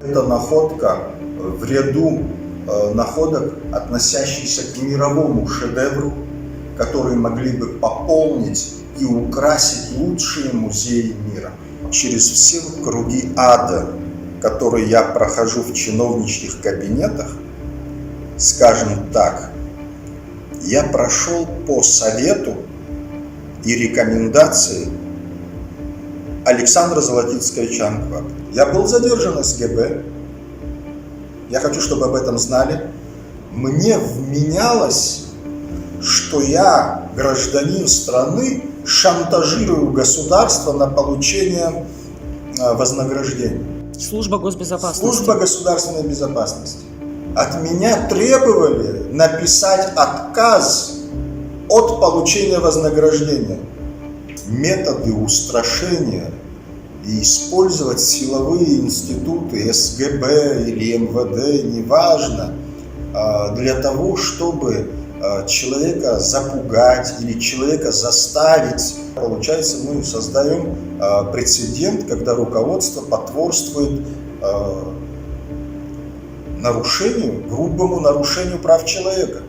Это находка в ряду находок, относящихся к мировому шедевру, которые могли бы пополнить и украсить лучшие музеи мира. Через все круги ада, которые я прохожу в чиновничьих кабинетах, скажем так, я прошел по совету и рекомендации Александра Золотицкого Анквата. Я был задержан СГБ. Я хочу, чтобы об этом знали. Мне вменялось, что я, гражданин страны, шантажирую государство на получение вознаграждения. Служба госбезопасности. Служба государственной безопасности. От меня требовали написать отказ от получения вознаграждения. Методы устрашения и использовать силовые институты СГБ или МВД, неважно, для того, чтобы человека запугать или человека заставить. Получается, мы создаем прецедент, когда руководство потворствует грубому нарушению прав человека.